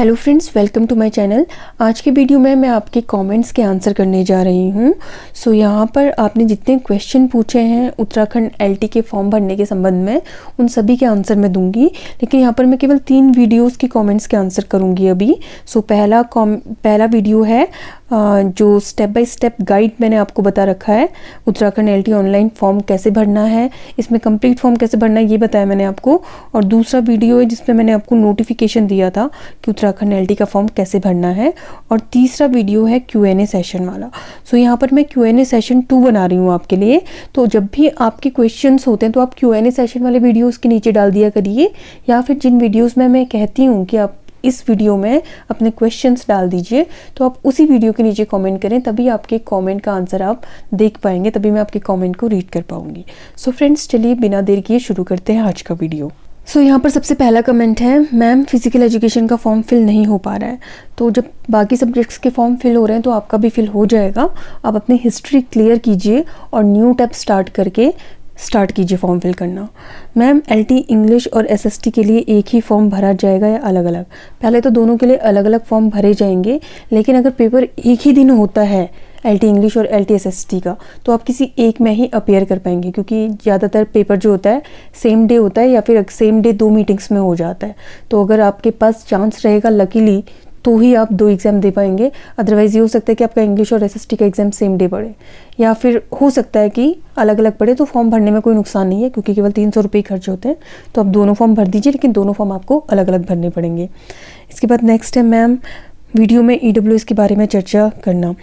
Hello friends, welcome to my channel. आज के video में मैं आपके कमेंट्स के आंसर करने जा रही हूँ। सो यहाँ पर आपने जितने क्वेश्चन पूछे हैं उत्तराखंड एलटी के फॉर्म भरने के संबंध में, उन सभी के आंसर मैं दूंगी। लेकिन यहाँ पर मैं केवल 3 वीडियोस की कमेंट्स के आंसर करूँगी अभी। सो पहला वीडियो है जो स्टेप बाय स्टेप गाइड मैंने आपको बता रखा है, उत्तराखंड एलटी ऑनलाइन फॉर्म कैसे भरना है, इसमें कंप्लीट फॉर्म कैसे भरना है ये बताया मैंने आपको। और दूसरा वीडियो है जिसमें मैंने आपको नोटिफिकेशन दिया था कि उत्तराखंड एलटी का फॉर्म कैसे भरना है। और तीसरा वीडियो है Q&A सेशन वाला। सो यहाँ पर मैं Q&A सेशन 2 बना रही हूँ आपके लिए। तो जब भी आपके क्वेश्चंस होते हैं तो आप Q&A सेशन वाले वीडियोस के नीचे डाल दिया करिए, या फिर जिन वीडियोस में मैं कहती हूँ कि आप इस वीडियो में अपने क्वेश्चंस डाल दीजिए, तो आप उसी वीडियो के नीचे कमेंट करें, तभी आपके कमेंट का आंसर आप देख पाएंगे, तभी मैं आपके कमेंट को रीड कर पाऊंगी। सो फ्रेंड्स, चलिए बिना देर किए शुरू करते हैं आज का वीडियो। सो यहाँ पर सबसे पहला कमेंट है, मैम फिजिकल एजुकेशन का फॉर्म फिल नहीं हो पा रहा है। तो जब बाकी सब्जेक्ट्स के फॉर्म फिल हो रहे हैं तो आपका भी फिल हो जाएगा। आप अपनी हिस्ट्री क्लियर कीजिए और न्यू टैब स्टार्ट कीजिए फॉर्म फिल करना। मैम एलटी इंग्लिश और एसएसटी के लिए एक ही फॉर्म भरा जाएगा या अलग अलग? पहले तो दोनों के लिए अलग अलग फॉर्म भरे जाएंगे, लेकिन अगर पेपर एक ही दिन होता है एलटी इंग्लिश और एलटी एसएसटी का, तो आप किसी एक में ही अपीयर कर पाएंगे, क्योंकि ज़्यादातर पेपर जो होता है सेम डे होता है या फिर सेम डे 2 मीटिंग्स में हो जाता है। तो अगर आपके पास चांस रहेगा लकीली तो ही आप 2 एग्ज़ाम दे पाएंगे। अदरवाइज़ ये हो सकता है कि आपका इंग्लिश और एसएसटी का एग्ज़ाम सेम डे पड़े, या फिर हो सकता है कि अलग अलग पड़े। तो फॉर्म भरने में कोई नुकसान नहीं है, क्योंकि केवल 300 रुपये खर्च होते हैं। तो आप दोनों फॉर्म भर दीजिए, लेकिन दोनों फॉर्म आपको अलग अलग भरने पड़ेंगे। इसके बाद नेक्स्ट है, मैम वीडियो में EWS के बारे में चर्चा करना।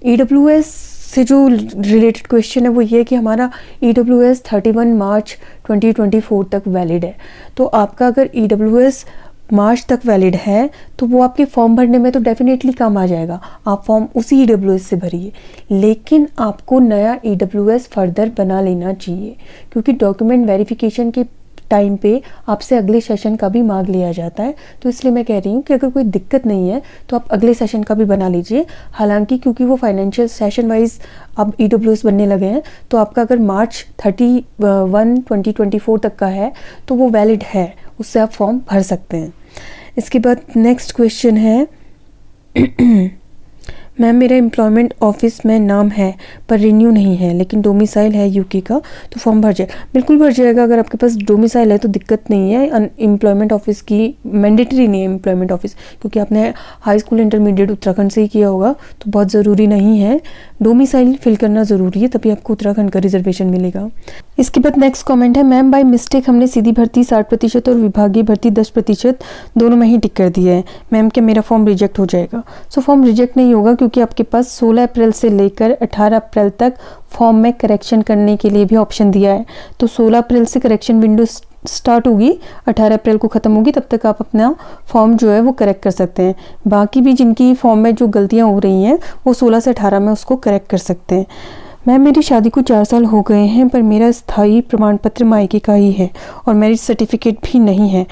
EWS से जो रिलेटेड क्वेश्चन है वो ये है कि हमारा EWS 31 मार्च 2024 तक वैलिड है। तो आपका अगर EWS मार्च तक वैलिड है तो वो आपके फॉर्म भरने में तो डेफिनेटली काम आ जाएगा। आप फॉर्म उसी EWS से भरिए, लेकिन आपको नया EWS फर्दर बना लेना चाहिए, क्योंकि डॉक्यूमेंट वेरिफिकेशन के टाइम पे आपसे अगले सेशन का भी मांग लिया जाता है। तो इसलिए मैं कह रही हूँ कि अगर कोई दिक्कत नहीं है तो आप अगले सेशन का भी बना लीजिए। हालांकि क्योंकि वो फाइनेंशियल सेशन वाइज अब EWS बनने लगे हैं, तो आपका अगर मार्च 31 2024 तक का है तो वो वैलिड है, उससे आप फॉर्म भर सकते हैं। इसके बाद नेक्स्ट क्वेश्चन है, मैम मेरा एम्प्लॉयमेंट ऑफिस में नाम है पर रिन्यू नहीं है, लेकिन डोमिसाइल है यूके का, तो फॉर्म भर जाएगा? बिल्कुल भर जाएगा। अगर आपके पास डोमिसाइल है तो दिक्कत नहीं है। एम्प्लॉयमेंट ऑफिस की मैंडेटरी नहीं है एम्प्लॉयमेंट ऑफिस, क्योंकि आपने हाई स्कूल इंटरमीडिएट उत्तराखंड से ही किया होगा, तो बहुत ज़रूरी नहीं है। डोमिसाइल फिल करना ज़रूरी है, तभी आपको उत्तराखंड का रिजर्वेशन मिलेगा। इसके बाद नेक्स्ट कॉमेंट है, मैम बाय मिस्टेक हमने सीधी भर्ती 60% और विभागीय भर्ती 10% दोनों में ही टिक कर दिया है। मैम क्या मेरा फॉर्म रिजेक्ट हो जाएगा? सो फॉर्म रिजेक्ट नहीं होगा, क्योंकि आपके पास 16 अप्रैल से लेकर 18 अप्रैल तक फॉर्म में करेक्शन करने के लिए भी ऑप्शन दिया है। तो 16 अप्रैल से करेक्शन विंडो स्टार्ट होगी, 18 अप्रैल को ख़त्म होगी, तब तक आप अपना फॉर्म जो है वो करेक्ट कर सकते हैं। बाकी भी जिनकी फॉर्म में जो गलतियां हो रही हैं वो 16 से 18 में उसको करेक्ट कर सकते हैं। मैम मेरी शादी को 4 साल हो गए हैं, पर मेरा स्थायी प्रमाण पत्र मायके का ही है और मैरिज सर्टिफिकेट भी नहीं है।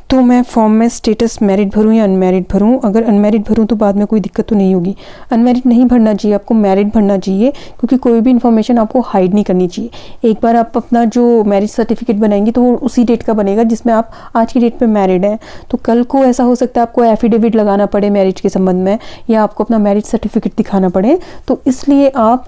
तो मैं फॉर्म में स्टेटस मैरिड भरूं या अनमैरिड भरूं? अगर अनमैरिड भरूं तो बाद में कोई दिक्कत तो नहीं होगी। अनमैरिड नहीं भरना चाहिए, आपको मैरिड भरना चाहिए, क्योंकि कोई भी इन्फॉर्मेशन आपको हाइड नहीं करनी चाहिए। एक बार आप अपना जो मैरिज सर्टिफिकेट बनाएंगे तो वो उसी डेट का बनेगा जिसमें आप आज की डेट पे मैरिड हैं। तो कल को ऐसा हो सकता है आपको एफिडेविट लगाना पड़े मैरिज के संबंध में, या आपको अपना मैरिज सर्टिफिकेट दिखाना पड़े। तो इसलिए आप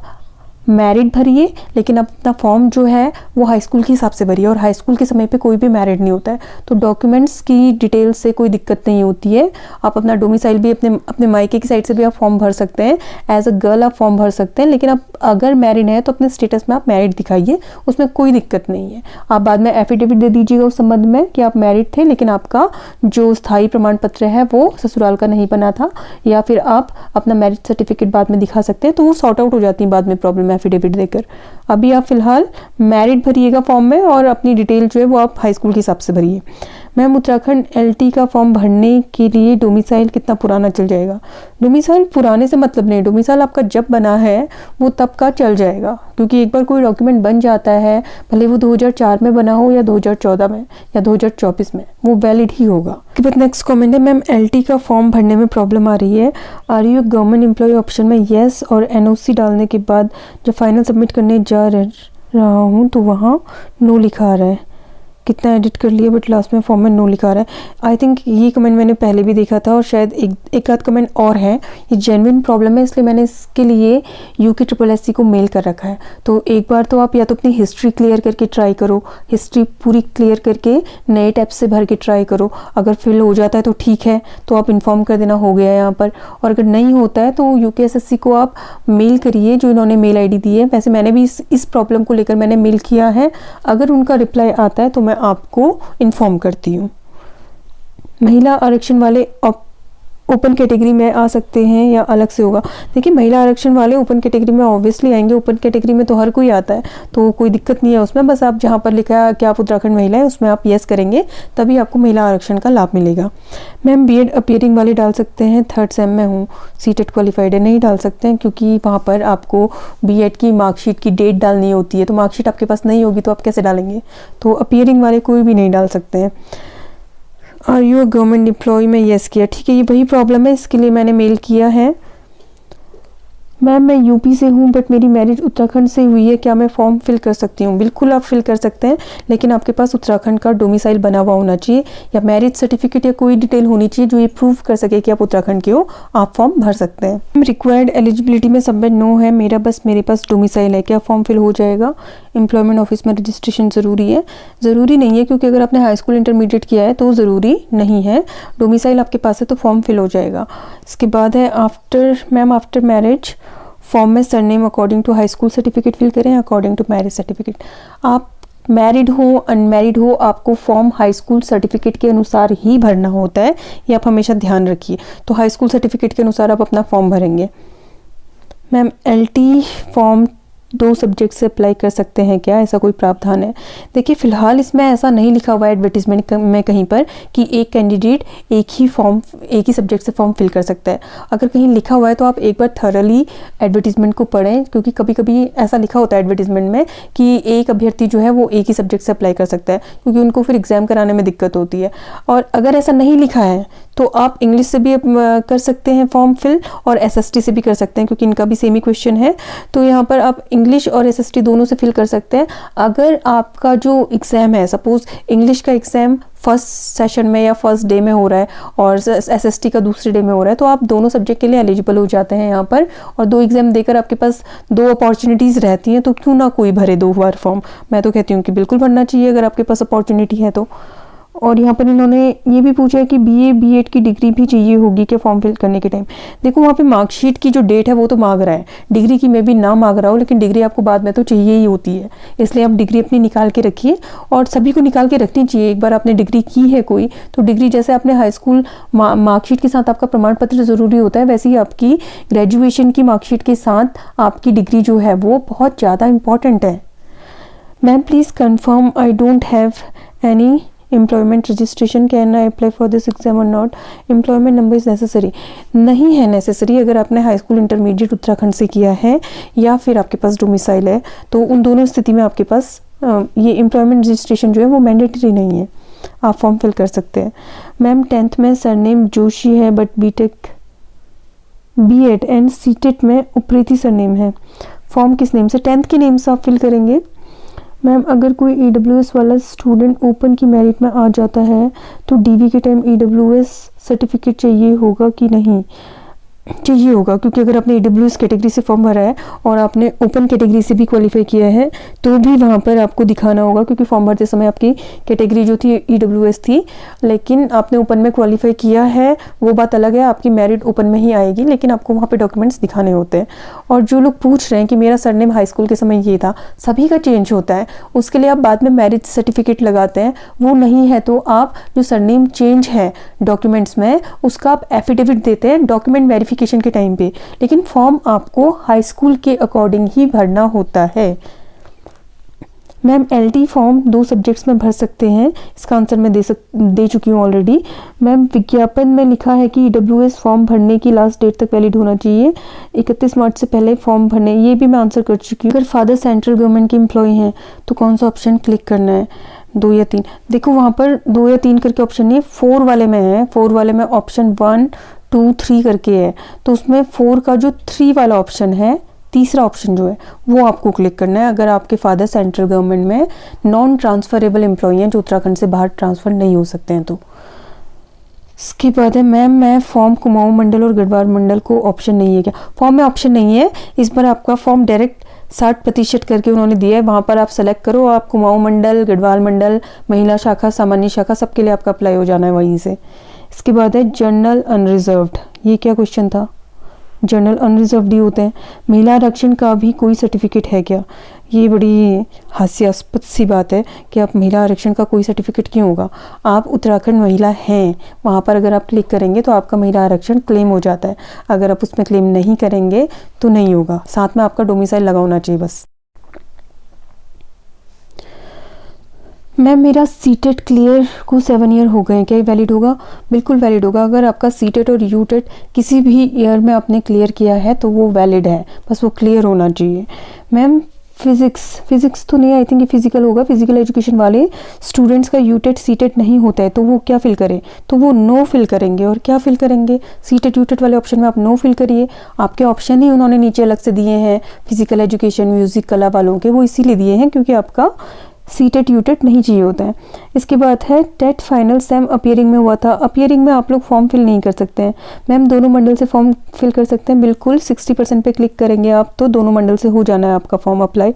मैरिड भरिए, लेकिन अपना फॉर्म जो है वो हाई स्कूल के हिसाब से भरिए, और हाई स्कूल के समय पे कोई भी मैरिड नहीं होता है। तो डॉक्यूमेंट्स की डिटेल्स से कोई दिक्कत नहीं होती है। आप अपना डोमिसाइल भी अपने मायके की साइड से भी आप फॉर्म भर सकते हैं। एज अ गर्ल आप फॉर्म भर सकते हैं, लेकिन आप अगर मैरिड हैं तो अपने स्टेटस में आप मैरिड दिखाइए, उसमें कोई दिक्कत नहीं है। आप बाद में एफिडेविट दे दीजिएगा उस संबंध में कि आप मैरिड थे, लेकिन आपका जो स्थायी प्रमाण पत्र है वो ससुराल का नहीं बना था, या फिर आप अपना मैरिज सर्टिफिकेट बाद में दिखा सकते हैं। तो वो सॉर्ट आउट हो जाती है बाद में प्रॉब्लम एफिडेविट देकर। अभी आप फिलहाल मैरिड भरिएगा फॉर्म में, और अपनी डिटेल जो है वो आप हाई स्कूल के हिसाब से भरिए। मैम उत्तराखंड एलटी का फॉर्म भरने के लिए डोमिसाइल कितना पुराना चल जाएगा? डोमिसाइल पुराने से मतलब नहीं, डोमिसाइल आपका जब बना है वो तब का चल जाएगा, क्योंकि एक बार कोई डॉक्यूमेंट बन जाता है, भले वो 2004 में बना हो या 2014 में या 2024 में, वो वैलिड ही होगा। उसके बाद नेक्स्ट कमेंट है, मैम एलटी का फॉर्म भरने में प्रॉब्लम आ रही है। Are you government employ option में येस और NOC डालने के बाद जब फाइनल सबमिट करने जा रहा हूँ तो वहाँ नो लिखा आ रहा है, कितना एडिट कर लिया बट लास्ट में फॉर्म में नो लिखा रहा है। आई थिंक ये कमेंट मैंने पहले भी देखा था और शायद एक आध कमेंट और है। ये जेन्युइन प्रॉब्लम है, इसलिए मैंने इसके लिए UKSSC को मेल कर रखा है। तो एक बार तो आप या तो अपनी हिस्ट्री क्लियर करके ट्राई करो, हिस्ट्री पूरी क्लियर करके नए टैब से भर के ट्राई करो। अगर फिल हो जाता है तो ठीक है, तो आप इन्फॉर्म कर देना हो गया यहाँ पर, और अगर नहीं होता है तो UKSSC को आप मेल करिए जो इन्होंने मेल ID दी है। वैसे मैंने भी इस प्रॉब्लम को लेकर मैंने मेल किया है, अगर उनका रिप्लाई आता है तो मैं आपको इन्फॉर्म करती हूँ। महिला आरक्षण वाले ओपन कैटेगरी में आ सकते हैं या अलग से होगा? देखिए, महिला आरक्षण वाले ओपन कैटेगरी में ऑब्वियसली आएंगे। ओपन कैटेगरी में तो हर कोई आता है, तो कोई दिक्कत नहीं है उसमें। बस आप जहाँ पर लिखा है कि आप उत्तराखंड महिला है, उसमें आप यस करेंगे, तभी आपको महिला आरक्षण का लाभ मिलेगा। मैम BEd अपीयरिंग वाले डाल सकते हैं, 3rd सेम में हूँ, CTET क्वालिफाइड है? नहीं डाल सकते हैं, क्योंकि वहाँ पर आपको BEd की मार्कशीट की डेट डालनी होती है, तो मार्कशीट आपके पास नहीं होगी तो आप कैसे डालेंगे? तो अपीयरिंग वाले कोई भी नहीं डाल सकते हैं। Are you a government employ में यस किया, ठीक है, ये वही प्रॉब्लम है, इसके लिए मैंने मेल किया है। मैम मैं यूपी से हूँ बट मेरी मैरिज उत्तराखंड से हुई है, क्या मैं फॉर्म फिल कर सकती हूँ? बिल्कुल आप फिल कर सकते हैं, लेकिन आपके पास उत्तराखंड का डोमिसाइल बना हुआ होना चाहिए, या मैरिज सर्टिफिकेट या कोई डिटेल होनी चाहिए जो ये प्रूव कर सके कि आप उत्तराखंड के हो, आप फॉर्म भर सकते हैं। रिक्वायर्ड एलिजिबिलिटी में सब में नो है मेरा, बस मेरे पास डोमिसाइल है, क्या फॉर्म फिल हो जाएगा? एम्प्लॉयमेंट ऑफिस में रजिस्ट्रेशन ज़रूरी है? ज़रूरी नहीं है, क्योंकि अगर आपने हाई स्कूल इंटरमीडिएट किया है तो ज़रूरी नहीं है। डोमिसाइल आपके पास है तो फॉर्म फिल हो जाएगा। इसके बाद है आफ्टर मैरिज फॉर्म में surname according to high school certificate fill करें, अकॉर्डिंग टू मैरिज सर्टिफिकेट। आप मैरिड हो अनमैरिड हो, आपको फॉर्म हाई स्कूल सर्टिफिकेट के अनुसार ही भरना होता है, ये आप हमेशा ध्यान रखिए। तो हाई स्कूल सर्टिफिकेट के अनुसार आप अपना फॉर्म भरेंगे। मैम LT फॉर्म 2 सब्जेक्ट से अप्लाई कर सकते हैं क्या, ऐसा कोई प्रावधान है? देखिए, फिलहाल इसमें ऐसा नहीं लिखा हुआ है एडवर्टीजमेंट में कहीं पर कि एक कैंडिडेट एक ही सब्जेक्ट से फॉर्म फिल कर सकता है। अगर कहीं लिखा हुआ है तो आप एक बार थॉरली एडवर्टीजमेंट को पढ़ें, क्योंकि कभी कभी ऐसा लिखा होता है एडवर्टीजमेंट में कि एक अभ्यर्थी जो है वो एक ही सब्जेक्ट से अप्लाई कर सकता है, क्योंकि उनको फिर एग्जाम कराने में दिक्कत होती है। और अगर ऐसा नहीं लिखा है तो आप इंग्लिश से भी कर सकते हैं फॉर्म फिल, और SST से भी कर सकते हैं, क्योंकि इनका भी सेम ही क्वेश्चन है। तो यहाँ पर आप इंग्लिश और SST दोनों से फिल कर सकते हैं। अगर आपका जो एग्ज़ाम है, सपोज इंग्लिश का एग्ज़ाम फर्स्ट सेशन में या फर्स्ट डे में हो रहा है और SST का दूसरे डे में हो रहा है, तो आप दोनों सब्जेक्ट के लिए एलिजिबल हो जाते हैं यहाँ पर। और 2 एग्ज़ाम देकर आपके पास 2 अपॉर्चुनिटीज़ रहती हैं, तो क्यों ना कोई भरे 2 बार फॉर्म। मैं तो कहती हूँ कि बिल्कुल भरना चाहिए अगर आपके पास अपॉर्चुनिटी है तो। और यहाँ पर इन्होंने ये भी पूछा है कि BA B.Ed की डिग्री भी चाहिए होगी क्या फॉर्म फिल करने के टाइम? देखो, वहाँ पे मार्कशीट की जो डेट है वो तो मांग रहा है, डिग्री की मैं भी ना मांग रहा हूँ, लेकिन डिग्री आपको बाद में तो चाहिए ही होती है, इसलिए आप डिग्री अपनी निकाल के रखिए। और सभी को निकाल के रखनी चाहिए। एक बार आपने डिग्री की है कोई, तो डिग्री जैसे आपने हाई स्कूल मार्कशीट के साथ आपका प्रमाण पत्र ज़रूरी होता है, वैसे ही आपकी ग्रेजुएशन की मार्कशीट के साथ आपकी डिग्री जो है वो बहुत ज़्यादा इंपॉर्टेंट है। Ma'am please confirm I don't have any employment registration, can I apply for this exam और not? Employment number is necessary? नहीं है नेसेसरी। अगर आपने हाई स्कूल इंटरमीडिएट उत्तराखंड से किया है या फिर आपके पास डोमिसाइल है, तो उन दोनों स्थिति में आपके पास ये एम्प्लॉयमेंट रजिस्ट्रेशन जो है वो मैंडेटरी नहीं है, आप फॉर्म फिल कर सकते हैं। मैम 10th में सरनेम जोशी है बट B.Ed एंड CTET में उप्रेती सरनेम है, फॉर्म किस नेम से? 10th के नेम से आप फिल करेंगे। मैम अगर कोई EWS वाला स्टूडेंट ओपन की मेरिट में आ जाता है तो DV के टाइम EWS सर्टिफिकेट चाहिए होगा कि नहीं? चाहिए होगा, क्योंकि अगर आपने EWS कैटेगरी से फॉर्म भरा है और आपने ओपन कैटेगरी से भी क्वालिफाई किया है तो भी वहाँ पर आपको दिखाना होगा, क्योंकि फॉर्म भरते समय आपकी कैटेगरी जो थी EWS थी, लेकिन आपने ओपन में क्वालिफाई किया है, वो बात अलग है, आपकी मेरिट ओपन में ही आएगी, लेकिन आपको वहाँ पे डॉक्यूमेंट्स दिखाने होते हैं। और जो लोग पूछ रहे हैं कि मेरा सरनेम हाई स्कूल के समय ये था, सभी का चेंज होता है, उसके लिए आप बाद में मैरिज सर्टिफिकेट लगाते हैं, वो नहीं है तो आप जो सरनेम चेंज है डॉक्यूमेंट्स में उसका आप एफिडेविट देते हैं डॉक्यूमेंट वेरिफिकेशन के टाइम पे, लेकिन फॉर्म आपको हाई स्कूल के अकॉर्डिंग ही भरना होता है। मैम LT फॉर्म 2 सब्जेक्ट्स में भर सकते हैं, इसका आंसर मैं दे चुकी हूँ ऑलरेडी। मैम विज्ञापन में लिखा है कि EWS फॉर्म भरने की लास्ट डेट तक वैलिड होना चाहिए, 31 मार्च से पहले फॉर्म भरने, ये भी मैं आंसर कर चुकी हूँ। अगर फादर सेंट्रल गवर्नमेंट के एम्प्लॉय हैं तो कौन सा ऑप्शन क्लिक करना है, 2 या 3? देखो वहाँ पर 2 या 3 करके ऑप्शन नहीं है, 4 वाले में है, 4 वाले में ऑप्शन 1 2 3 करके है, तो उसमें 4 का जो 3 वाला ऑप्शन है तीसरा ऑप्शन जो है वो आपको क्लिक करना है अगर आपके फादर सेंट्रल गवर्नमेंट में नॉन ट्रांसफरेबल एम्प्लॉई हैं जो उत्तराखंड से बाहर ट्रांसफ़र नहीं हो सकते हैं। तो इसकी बात है मैम, मैं फॉर्म कुमाऊं मंडल और गढ़वाल मंडल को ऑप्शन नहीं है क्या? फॉर्म में ऑप्शन नहीं है, इस बार आपका फॉर्म डायरेक्ट 60% करके उन्होंने दिया है, वहाँ पर आप सेलेक्ट करो, आप कुमाऊं मंडल, गढ़वाल मंडल, महिला शाखा, सामान्य शाखा, सबके लिए आपका अप्लाई हो जाना है वहीं से। इसके बाद है जनरल अनरिजर्व्ड, ये क्या क्वेश्चन था? जनरल अनरिजर्व्ड ही होते हैं। महिला आरक्षण का भी कोई सर्टिफिकेट है क्या? ये बड़ी हास्यास्पद सी बात है कि आप महिला आरक्षण का कोई सर्टिफिकेट क्यों होगा? आप उत्तराखंड महिला हैं, वहाँ पर अगर आप क्लिक करेंगे तो आपका महिला आरक्षण क्लेम हो जाता है। अगर आप उसमें क्लेम नहीं करेंगे तो नहीं होगा, साथ में आपका डोमिसाइल लगा होना चाहिए बस। मैम मेरा सीटेट क्लियर को 7 ईयर हो गए हैं, क्या ये वैलिड होगा? बिल्कुल वैलिड होगा। अगर आपका सीटेट और यूटेट किसी भी ईयर में आपने क्लियर किया है तो वो वैलिड है, बस वो क्लियर होना चाहिए। मैम फिज़िक्स तो नहीं, आई थिंक ये फिजिकल होगा। फिजिकल एजुकेशन वाले स्टूडेंट्स का यूटेट सीटेट नहीं होता है तो वो क्या फिल करें? तो वो नो फिल करेंगे। और क्या फिल करेंगे? सीटेट यूटेट वाले ऑप्शन में आप नो फिल करिए। आपके ऑप्शन ही उन्होंने नीचे अलग से दिए हैं फिजिकल एजुकेशन, म्यूज़िक, कला वालों के, वो इसीलिए दिए हैं क्योंकि आपका सीटेट यूटेट नहीं चाहिए होता है। इसके बाद है टेट फाइनल सेम अपीयरिंग में हुआ था। अपीयरिंग में आप लोग फॉर्म फिल नहीं कर सकते हैं। मैम दोनों मंडल से फॉर्म फिल कर सकते हैं, बिल्कुल 60% पे क्लिक करेंगे आप तो दोनों मंडल से हो जाना है आपका फॉर्म अप्लाई।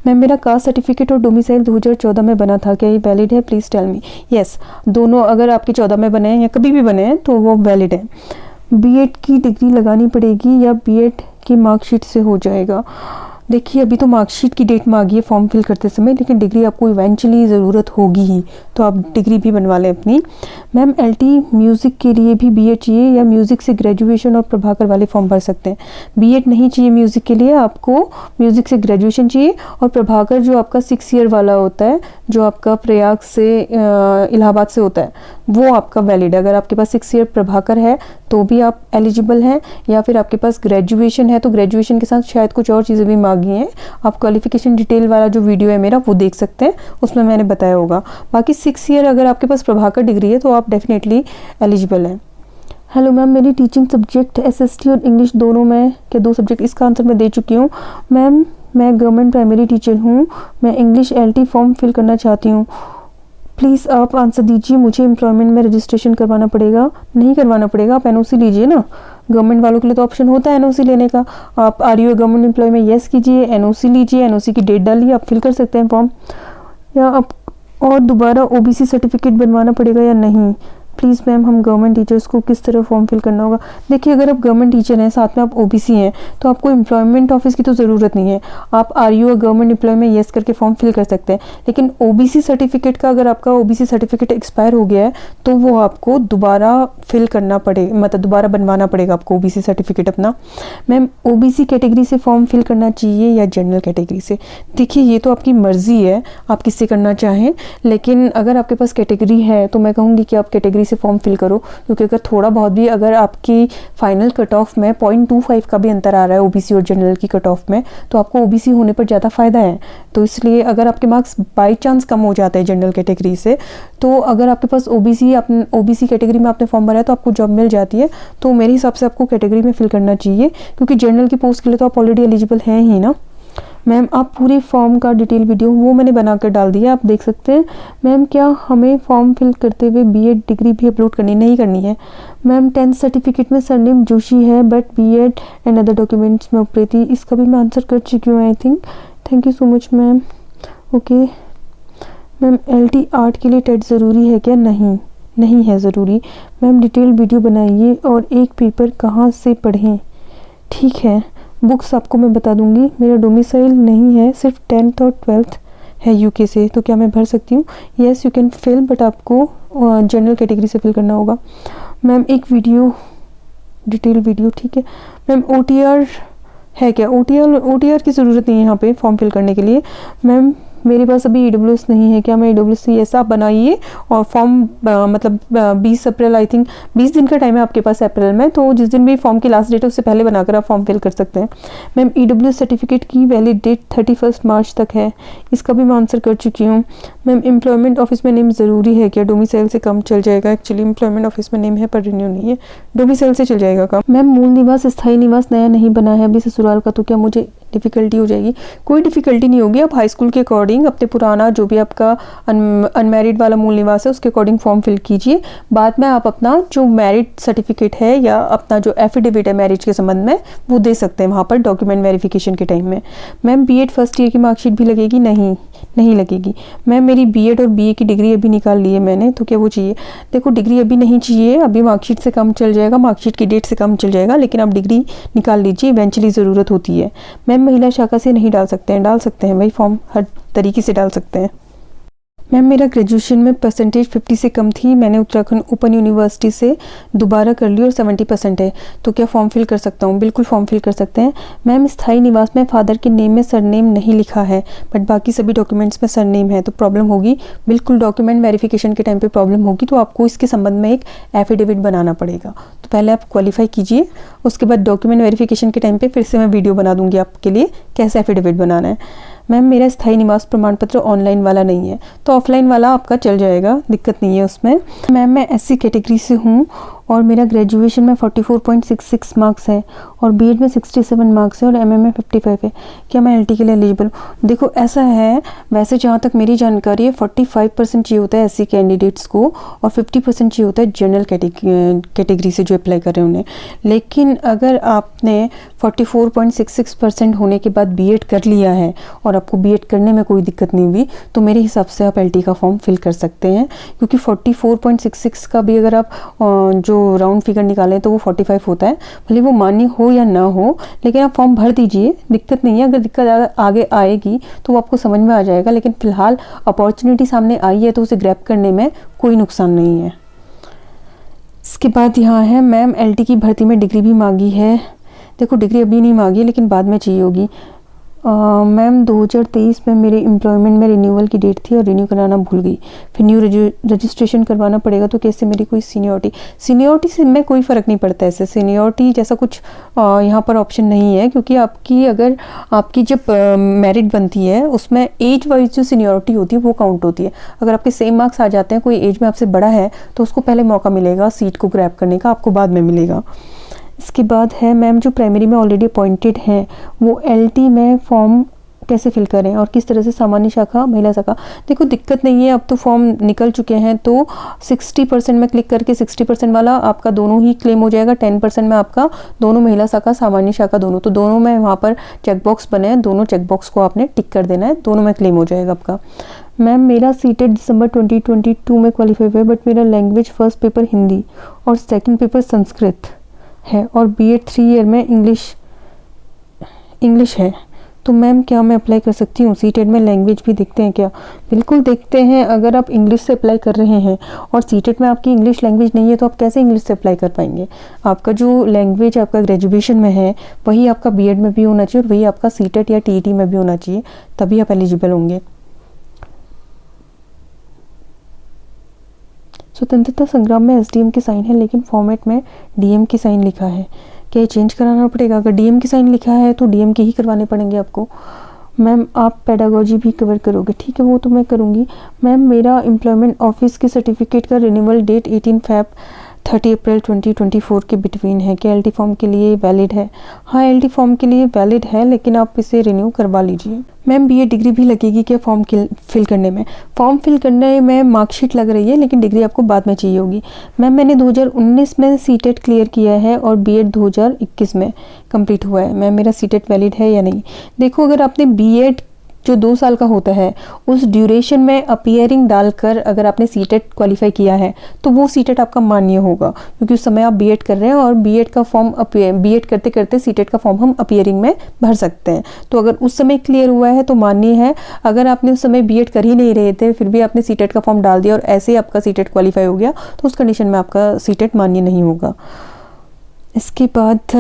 मैम मेरा कास्ट सर्टिफिकेट और डोमिसाइल 2014 में बना था, क्या ये वैलिड है? Please tell me. यस, दोनों अगर आपके 14 में बने हैं या कभी भी बने हैं तो वो वैलिड है। बीएड की डिग्री लगानी पड़ेगी या बीएड की मार्कशीट से हो जाएगा? देखिए अभी तो मार्कशीट की डेट में आ गई है फॉर्म फिल करते समय, लेकिन डिग्री आपको इवेंचुअली ज़रूरत होगी ही, तो आप डिग्री भी बनवा लें अपनी। मैम एलटी म्यूज़िक के लिए भी बीएड चाहिए या म्यूज़िक से ग्रेजुएशन और प्रभाकर वाले फॉर्म भर सकते हैं? बीएड नहीं चाहिए म्यूज़िक के लिए, आपको म्यूज़िक से ग्रेजुएशन चाहिए। और प्रभाकर जो आपका 6 ईयर वाला होता है, जो आपका प्रयाग से इलाहाबाद से होता है, वो आपका वैलिड है। अगर आपके पास 6 ईयर प्रभाकर है तो भी आप एलिजिबल हैं, या फिर आपके पास ग्रेजुएशन है तो ग्रेजुएशन के साथ शायद कुछ और चीज़ें भी मांगी हैं। आप क्वालिफिकेशन डिटेल वाला जो वीडियो है मेरा वो देख सकते हैं, उसमें मैंने बताया होगा। बाकी 6 ईयर अगर आपके पास प्रभाकर डिग्री है तो आप डेफिनेटली एलिजिबल हैं। हेलो मैम, मेरी टीचिंग सब्जेक्ट एसएसटी और इंग्लिश दोनों में क्या 2 सब्जेक्ट? इसका आंसर मैं दे चुकी हूँ। मैम मैं गवर्नमेंट प्राइमरी टीचर हूँ, मैं इंग्लिश एलटी फॉर्म फिल करना चाहती हूँ, प्लीज़ आप आंसर दीजिए। मुझे एम्प्लॉयमेंट में रजिस्ट्रेशन करवाना पड़ेगा? नहीं करवाना पड़ेगा, आप एनओसी लीजिए ना। गवर्नमेंट वालों के लिए तो ऑप्शन होता है एनओसी लेने का। आप आर यू गवर्नमेंट एम्प्लॉय में येस कीजिए, एनओसी लीजिए, एनओसी की डेट डालिए, आप फिल कर सकते हैं फॉर्म। या आप और दोबारा ओबीसी सर्टिफिकेट बनवाना पड़ेगा या नहीं? प्लीज़ मैम हम गवर्नमेंट टीचर्स को किस तरह फॉर्म फिल करना होगा? देखिए अगर आप गवर्नमेंट टीचर हैं साथ में आप ओबीसी हैं तो आपको एम्प्लॉयमेंट ऑफिस की तो ज़रूरत नहीं है। आप आर यू गवर्नमेंट एम्प्लॉय में येस करके फॉर्म फिल कर सकते हैं। लेकिन ओबीसी सर्टिफिकेट का, अगर आपका ओबीसी सर्टिफिकेट एक्सपायर हो गया है तो वो आपको दोबारा फिल करना पड़ेगा, मतलब दोबारा बनवाना पड़ेगा आपको ओबीसी सर्टिफिकेट अपना। मैम ओबीसी कैटेगरी से फॉर्म फिल करना चाहिए या जनरल कैटेगरी से? देखिए ये तो आपकी मर्ज़ी है, आप किससे करना चाहें, लेकिन अगर आपके पास कैटेगरी है तो मैं कहूँगी कि आप कैटेगरी से फॉर्म फिल करो, क्योंकि अगर थोड़ा बहुत भी अगर आपकी फाइनल कट ऑफ में 0.25 का भी अंतर आ रहा है ओबीसी और जनरल की कट ऑफ में, तो आपको ओबीसी होने पर ज़्यादा फ़ायदा है। तो इसलिए अगर आपके मार्क्स बाई चांस कम हो जाते हैं जनरल कैटेगरी से, तो अगर आपके पास ओबीसी कैटेगरी में आपने फॉर्म भरा है तो आपको जॉब मिल जाती है। तो मेरे हिसाब से आपको कैटेगरी में फिल करना चाहिए, क्योंकि जनरल की पोस्ट के लिए तो आप ऑलरेडी एलिजिबल हैं ही ना। मैम आप पूरे फॉर्म का डिटेल वीडियो वो मैंने बना कर डाल दिया, आप देख सकते हैं। मैम क्या हमें फॉर्म फिल करते हुए बीएड डिग्री भी अपलोड नहीं करनी है? मैम 10th सर्टिफिकेट में सरनेम जोशी है but BEd and other documents में उपरेती, इसका भी मैं आंसर कर चुकी हूँ I think. Thank you so much ma'am. Okay ma'am LT art के लिए टेट ज़रूरी है क्या? नहीं है ज़रूरी। मैम डिटेल वीडियो बनाइए और एक पेपर कहाँ से पढ़ें? ठीक है, बुक्स आपको मैं बता दूंगी। मेरा डोमिसाइल नहीं है, सिर्फ 10th और 12th है यूके से, तो क्या मैं भर सकती हूँ? Yes you can fill, but आपको जनरल कैटेगरी से फिल करना होगा। मैम एक वीडियो डिटेल वीडियो, ठीक है। मैम ओटीआर है क्या? ओटीआर की ज़रूरत नहीं है यहाँ पे फॉर्म फिल करने के लिए। मैम मेरे पास अभी EWS नहीं है, क्या मैं EWS ऐसा आप बनाइए और फॉर्म मतलब 20 अप्रैल आई थिंक 20 दिन का टाइम है आपके पास अप्रैल में, तो जिस दिन भी फॉर्म की लास्ट डेट है उससे पहले बनाकर आप फॉर्म फिल कर सकते हैं। मैम EWS सर्टिफिकेट की वैलिड डेट 31 मार्च तक है, इसका भी मैं आंसर कर चुकी हूँ। मैम एम्प्लॉयमेंट ऑफिस में नेम ज़रूरी है क्या? डोमिसाइल से कम चल जाएगा? एक्चुअली एम्प्लॉयमेंट ऑफिस में नेम है पर रिन्यू नहीं है, डोमिसाइल से चल जाएगा काम। मैम मूल निवास स्थायी निवास नया नहीं बना है अभी ससुराल का, तो क्या मुझे डिफ़िकल्टी हो जाएगी? कोई डिफ़िकल्टी नहीं होगी। आप हाई स्कूल के अकॉर्डिंग अपने पुराना जो भी आपका अनमैरिड वाला मूल निवास है उसके अकॉर्डिंग फॉर्म फिल कीजिए। बाद में आप अपना जो मैरिड सर्टिफिकेट है या अपना जो एफिडेविट है मैरिज के संबंध में वो दे सकते हैं वहाँ पर डॉक्यूमेंट वेरिफिकेशन के टाइम में। मैम बीएड फर्स्ट ईयर की मार्कशीट भी लगेगी? नहीं लगेगी। मैम मेरी बीएड और बीए की डिग्री अभी निकाल ली है मैंने, तो क्या वो चाहिए? देखो डिग्री अभी नहीं चाहिए, अभी मार्कशीट से कम चल जाएगा, मार्कशीट की डेट से कम चल जाएगा, लेकिन आप डिग्री निकाल लीजिए, इवेंचुअली ज़रूरत होती है। मैम महिला शाखा से नहीं डाल सकते हैं? डाल सकते हैं भाई, फॉर्म हर तरीके से डाल सकते हैं। मैम मेरा ग्रेजुएशन में परसेंटेज 50 से कम थी, मैंने उत्तराखंड ओपन यूनिवर्सिटी से दोबारा कर ली और 70% है, तो क्या फॉर्म फिल कर सकता हूँ? बिल्कुल फॉर्म फिल कर सकते हैं। मैम स्थायी निवास में फादर के नेम में सरनेम नहीं लिखा है बट बाकी सभी डॉक्यूमेंट्स में सरनेम है, तो प्रॉब्लम होगी? बिल्कुल डॉक्यूमेंट वेरिफिकेशन के टाइम पे प्रॉब्लम होगी, तो आपको इसके संबंध में एक एफिडेविट बनाना पड़ेगा। तो पहले आप क्वालिफाई कीजिए, उसके बाद डॉक्यूमेंट वेरिफिकेशन के टाइम पर फिर से मैं वीडियो बना दूँगी आपके लिए कैसे एफिडेविट बनाना है। मैम मेरा स्थायी निवास प्रमाण पत्र ऑनलाइन वाला नहीं है, तो ऑफलाइन वाला आपका चल जाएगा, दिक्कत नहीं है उसमें। मैम मैं SC कैटेगरी से हूँ और मेरा ग्रेजुएशन में 44.66 मार्क्स है और बीएड में 67 मार्क्स है और एमए में 55 है, क्या मैं LT के लिए एलिजिबल हूँ? देखो ऐसा है, वैसे जहाँ तक मेरी जानकारी है 45% चाहिए होता है SC कैंडिडेट्स को और 50% चाहिए होता है जनरल कैटेगरी से जो अप्लाई कर रहे हैं उन्हें। लेकिन अगर आपने 44.66% होने के बाद बीएड कर लिया है और आपको बीएड करने में कोई दिक्कत नहीं हुई, तो मेरे हिसाब से आप LT का फॉर्म फिल कर सकते हैं, क्योंकि 44.66 का भी अगर आप जो राउंड फिगर निकालें तो वो 45 होता है। भले वो मान्य हो या ना हो, लेकिन आप फॉर्म भर दीजिए, दिक्कत नहीं है। अगर दिक्कत आगे आएगी तो वो आपको समझ में आ जाएगा, लेकिन फिलहाल अपॉर्चुनिटी सामने आई है तो उसे ग्रैब करने में कोई नुकसान नहीं है। इसके बाद यहाँ है मैम LT की भर्ती में डिग्री भी मांगी है। देखो डिग्री अभी नहीं मांगी लेकिन बाद में चाहिए होगी। मैम 2023 में मेरे एम्प्लॉयमेंट में रिन्यूअल की डेट थी और रिन्यू कराना भूल गई, फिर न्यू रजिस्ट्रेशन करवाना पड़ेगा, तो कैसे मेरी कोई सीनियरिटी से में कोई फ़र्क नहीं पड़ता। ऐसे सीनियरिटी जैसा कुछ यहाँ पर ऑप्शन नहीं है, क्योंकि अगर आपकी जब मेरिट बनती है उसमें एज वाइज जो सीनियरिटी होती है वो काउंट होती है। अगर आपके सेम मार्क्स आ जाते हैं, कोई एज में आपसे बड़ा है तो उसको पहले मौका मिलेगा सीट को ग्रैब करने का, आपको बाद में मिलेगा। इसके बाद है मैम जो प्राइमरी में ऑलरेडी अपॉइंटेड हैं वो LT में फॉर्म कैसे फिल करें और किस तरह से सामान्य शाखा महिला शाखा? देखो दिक्कत नहीं है, अब तो फॉर्म निकल चुके हैं, तो 60% में क्लिक करके 60% वाला आपका दोनों ही क्लेम हो जाएगा, 10% में आपका दोनों महिला शाखा सामान्य शाखा दोनों, तो दोनों में वहाँ पर चेकबॉक्स बने हैं, दोनों चेकबॉक्स को आपने टिक कर देना है, दोनों में क्लेम हो जाएगा आपका। मैम मेरा सीटेट दिसंबर 2022 में क्वालिफाई हुआ है बट मेरा लैंग्वेज फर्स्ट पेपर हिंदी और सेकेंड पेपर संस्कृत है और बीएड 3 ईयर में इंग्लिश है, तो मैम क्या मैं अप्लाई कर सकती हूँ? सीटेट में लैंग्वेज भी देखते हैं क्या? बिल्कुल देखते हैं। अगर आप इंग्लिश से अप्लाई कर रहे हैं और सीटेट में आपकी इंग्लिश लैंग्वेज नहीं है तो आप कैसे इंग्लिश से अप्लाई कर पाएंगे? आपका जो लैंग्वेज आपका ग्रेजुएशन में है वही आपका बीएड में भी होना चाहिए और वही आपका सीटेट या टीईटी में भी होना चाहिए, तभी आप एलिजिबल होंगे। स्वतंत्रता संग्राम में SDM की साइन है लेकिन फॉर्मेट में DM की साइन लिखा है, क्या ये चेंज कराना पड़ेगा? अगर DM की साइन लिखा है तो DM के ही करवाने पड़ेंगे आपको। मैम आप पेडागोजी भी कवर करोगे? ठीक है वो तो मैं करूँगी। मैम मेरा एम्प्लॉयमेंट ऑफिस के सर्टिफिकेट का रिन्यूअल डेट 18 Feb 30 अप्रैल 2024 के बिटवीन है, क्या LT फॉर्म के लिए वैलिड है? हाँ LT फॉर्म के लिए वैलिड है, लेकिन आप इसे रिन्यू करवा लीजिए। मैम BA डिग्री भी लगेगी क्या फॉर्म फिल करने में? फॉर्म फिल करने में मार्कशीट लग रही है लेकिन डिग्री आपको बाद में चाहिए होगी। मैम मैंने 2019 में सीटेट क्लियर किया है और बीएड 2021 में कंप्लीट हुआ है। मैम मेरा सीटेट वैलिड है या नहीं? देखो अगर आपने बीएड जो 2 साल का होता है उस ड्यूरेशन में अपीयरिंग डालकर अगर आपने सीटेट क्वालिफाई किया है तो वो सीटेट आपका मान्य होगा, क्योंकि उस समय आप बीएड कर रहे हैं और बीएड का फॉर्म बीएड करते करते सीटेट का फॉर्म हम अपीयरिंग में भर सकते हैं। तो अगर उस समय क्लियर हुआ है तो मान्य है। अगर आपने उस समय बीएड कर ही नहीं रहे थे फिर भी आपने सीटेट का फॉर्म डाल दिया और ऐसे ही आपका सीटेट क्वालिफाई हो गया तो उस कंडीशन में आपका सीटेट मान्य नहीं होगा। इसके बाद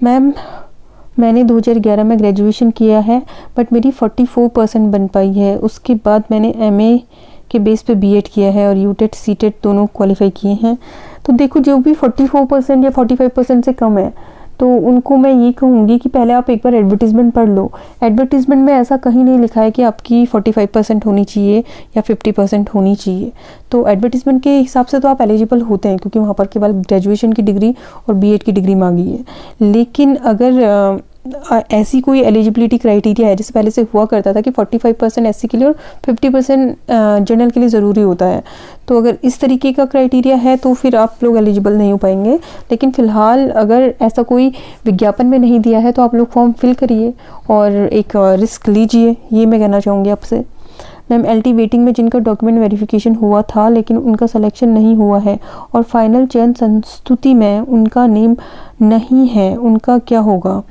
मैम मैंने 2011 में ग्रेजुएशन किया है बट मेरी 44% बन पाई है। उसके बाद मैंने एमए के बेस पे बीएड किया है और यूटेट सीटेट दोनों क्वालिफाई किए हैं। तो देखो जो भी 44% या 45% से कम है तो उनको मैं ये कहूँगी कि पहले आप एक बार एडवर्टीज़मेंट पढ़ लो। एडवर्टीज़मेंट में ऐसा कहीं नहीं लिखा है कि आपकी 45% होनी चाहिए या 50% होनी चाहिए। तो एडवर्टीज़मेंट के हिसाब से तो आप एलिजिबल होते हैं क्योंकि वहाँ पर केवल ग्रेजुएशन की डिग्री और बीएड की डिग्री मांगी है। लेकिन अगर ऐसी कोई एलिजिबिलिटी क्राइटेरिया है, जैसे पहले से हुआ करता था कि 45% एससी के लिए और 50% जनरल के लिए ज़रूरी होता है, तो अगर इस तरीके का क्राइटेरिया है तो फिर आप लोग एलिजिबल नहीं हो पाएंगे। लेकिन फ़िलहाल अगर ऐसा कोई विज्ञापन में नहीं दिया है तो आप लोग फॉर्म फिल करिए और एक रिस्क लीजिए, ये मैं कहना चाहूँगी आपसे। मैम एलटी वेटिंग में जिनका डॉक्यूमेंट वेरिफिकेशन हुआ था लेकिन उनका सिलेक्शन नहीं हुआ है और फाइनल चयन संस्तुति में उनका नेम नहीं है, उनका क्या होगा?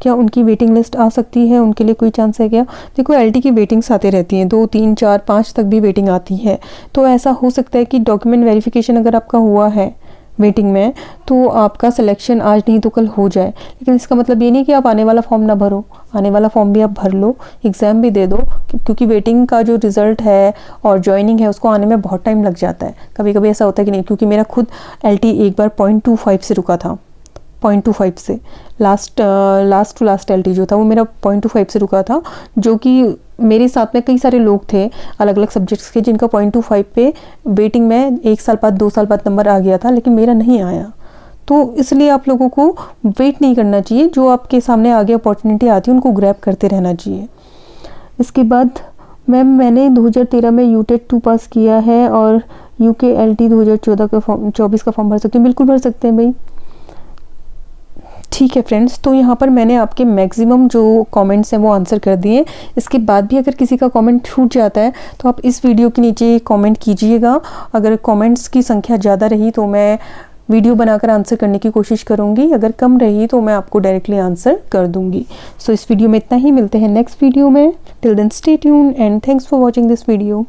क्या उनकी वेटिंग लिस्ट आ सकती है? उनके लिए कोई चांस है क्या? देखो एलटी की वेटिंग्स आती रहती हैं, 2, 3, 4, 5 तक भी वेटिंग आती है। तो ऐसा हो सकता है कि डॉक्यूमेंट वेरिफिकेशन अगर आपका हुआ है वेटिंग में तो आपका सिलेक्शन आज नहीं तो कल हो जाए। लेकिन इसका मतलब ये नहीं कि आप आने वाला फॉर्म ना भरो, आने वाला फॉर्म भी आप भर लो, एग्ज़ाम भी दे दो, क्योंकि वेटिंग का जो रिज़ल्ट है और ज्वाइनिंग है उसको आने में बहुत टाइम लग जाता है। कभी कभी ऐसा होता है कि नहीं, क्योंकि मेरा खुद एलटी एक बार 0.25 से रुका था, 0.25 से लास्ट टू लास्ट एलटी जो था वो मेरा 0.25 से रुका था, जो कि मेरे साथ में कई सारे लोग थे अलग अलग सब्जेक्ट्स के जिनका 0.25 पे वेटिंग में 1 साल बाद 2 साल बाद नंबर आ गया था, लेकिन मेरा नहीं आया। तो इसलिए आप लोगों को वेट नहीं करना चाहिए, जो आपके सामने आगे अपॉर्चुनिटी आती है उनको ग्रैब करते रहना चाहिए। इसके बाद मैम मैंने 2013 में यूटेट 2 पास किया है और यूके एलटी 2024 का फॉर्म भर सकते हैं। बिल्कुल भर सकते हैं भाई। ठीक है फ्रेंड्स, तो यहाँ पर मैंने आपके मैक्सिमम जो कमेंट्स हैं वो आंसर कर दिए। इसके बाद भी अगर किसी का कमेंट छूट जाता है तो आप इस वीडियो के नीचे कमेंट कीजिएगा। अगर कमेंट्स की संख्या ज़्यादा रही तो मैं वीडियो बनाकर आंसर करने की कोशिश करूँगी, अगर कम रही तो मैं आपको डायरेक्टली आंसर कर दूँगी। सो इस वीडियो में इतना ही, मिलते हैं नेक्स्ट वीडियो में। Till then stay tune and thanks for watching this video.